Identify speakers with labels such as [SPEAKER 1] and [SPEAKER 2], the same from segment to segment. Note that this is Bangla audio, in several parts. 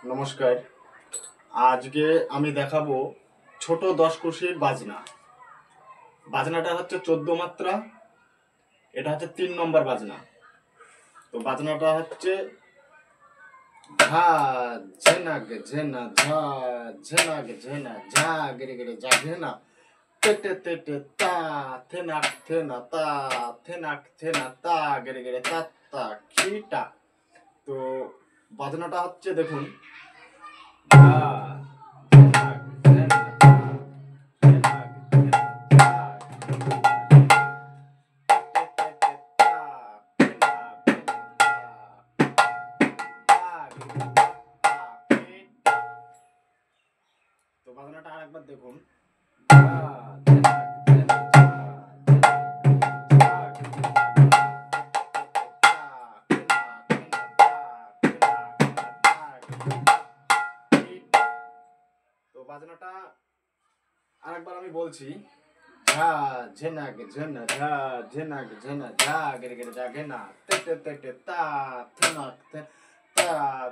[SPEAKER 1] নমস্কার। আজকে আমি দেখাবো ছোট 10 কুশির বাজনা। বাজনাটা হচ্ছে 14 মাত্রা, এটা হচ্ছে 3 নম্বর বাজনা। তো বাজনাটা হচ্ছে ঝা ঝেনাগ ঝেনা ঝা ঝেনাগ ঝেনা ঝা গিরে গিরে যা ঘেনা তেতে তেতে তা থেনাক থেনা তা থেনাক থেনা তা গিরে গিরে তা তা খিটা। তো বাজনাটা হচ্ছে দেখুন, ঝা ঝেনাগ ঝেনা ঝেনাগ ঝেনা ঝা তো বাজনাটা আরেকবার দেখুন। তো বাজনাটা আরেকবার আমি বলছি, ঝা ঝেনাগ ঝেনা ঝা ঝেনাগ ঝেনা ঝা গেরে গেরে যা ঘেনা তেতে তেতে তা থেনাক থে তা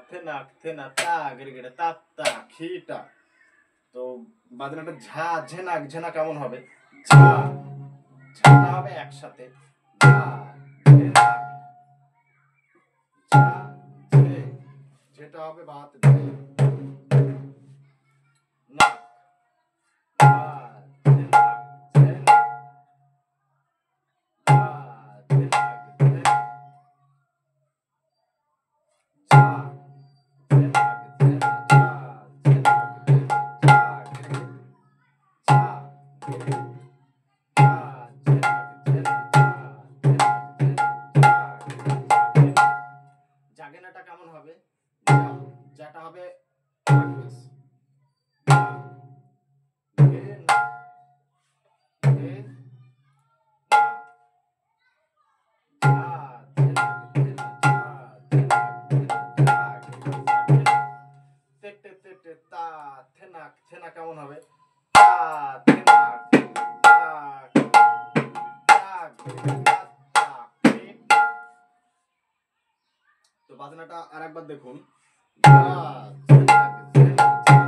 [SPEAKER 1] থেনাক থেনা তা গেরে গেরে তা তা খিটা। তো বাজনাটা ঝা ঝেনাক ঝেনা কেমন হবে? ঝা ঝাটা হবে একসাথে, ঝা ঝেনাক ঝা ঝে, যেটা হবে বাত ঝে না, ঝা ঝেনাক ঝেনা ঝা ঝেনাক ঝেনা ঝা ঝেনাক ঝেনা ঝা ঝেনাক ঝেনা ঝা গেরে গেরে ঝা গেরে ঝা ঝেনাক ঝেনা ঝা ঝেনাক ঝেনা ঝা গেরে ঝা গেরে। জাগেনাটা কেমন হবে? যেটা হবে প্র্যাকটিস, ঝা গে না গে না ঝা ঝেনাক ঝেনা ঝা ঝেনাক ঝেনা ঝা গেরে ঝা গেরে। তেতে তেতে তা থেনাক থেনা কেমন হবে? তা থেনাক তা তা গেরে তা তা পেটা। তো বাজনাটা আরেকবার দেখুন, ঝা ঝেনাক ঝেনা ঝা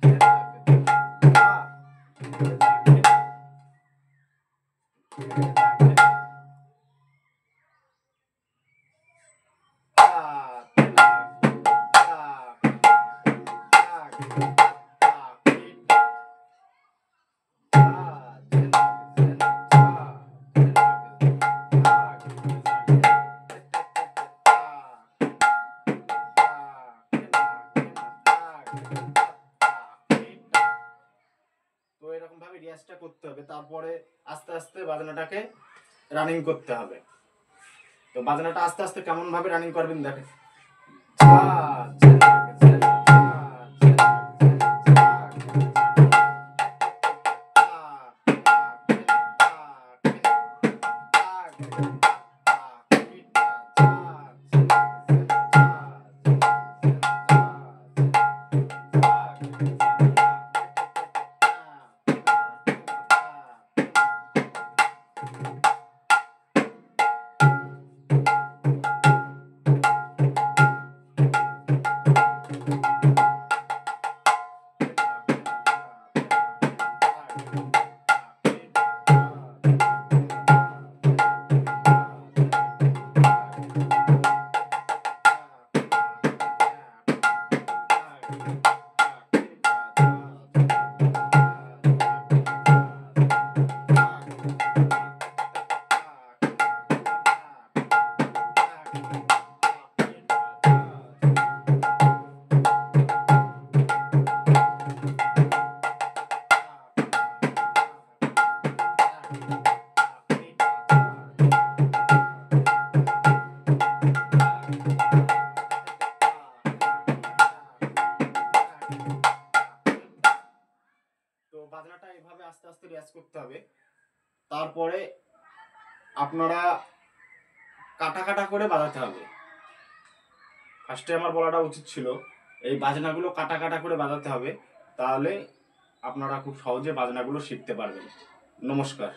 [SPEAKER 1] ঝেনাক ঝেনা ঝা গেরে ঝা ঘেনা গেরে ঝা ঘেনা তা থেনাক তা তা গেরে তা তা পেটা। ঝা ঝেনাক ঝেনা ঝা ঝেনাক ঝেনা ঝা গেরে ঝা ঘেনা তেতে তেতে তা তা ঘেনা ঘেনা তা গেরে তা তা পেটা। তো এরকম ভাবে রিয়াজটা করতে হবে, তারপরে আস্তে আস্তে বাজনাটাকে রানিং করতে হবে। তো বাজনাটা আস্তে আস্তে কেমন ভাবে রানিং করবেন দেখেন, ঝা ঝেনাক ঝেনা ঝা ঝেনাক ঝেনা ঝা গেরে ঝা ঘেনা তেতে তেতে তা থেনাক থেনা তা ঘেনা তা গেরে গেরে তা তা খিটা ঝা ঝেনাক ঝেনা ঝা ঝেনাক ঝেনা ঝা ঝেনাক ঝেনা ঝা গেরে ঝা ঘেনা তেতে তেতে তা থেনাক থেনা তা থেনাক। তো বাজনাটা এইভাবে আস্তে আস্তে রেয়াজ করতে হবে। তারপরে আপনারা কাটা কাটা করে বাজাতে হবে। ফার্স্টে আমার বলাটা উচিত ছিল, এই বাজনাগুলো কাটা কাটা করে বাজাতে হবে, তাহলে আপনারা খুব সহজে বাজনাগুলো শিখতে পারবেন। নমস্কার।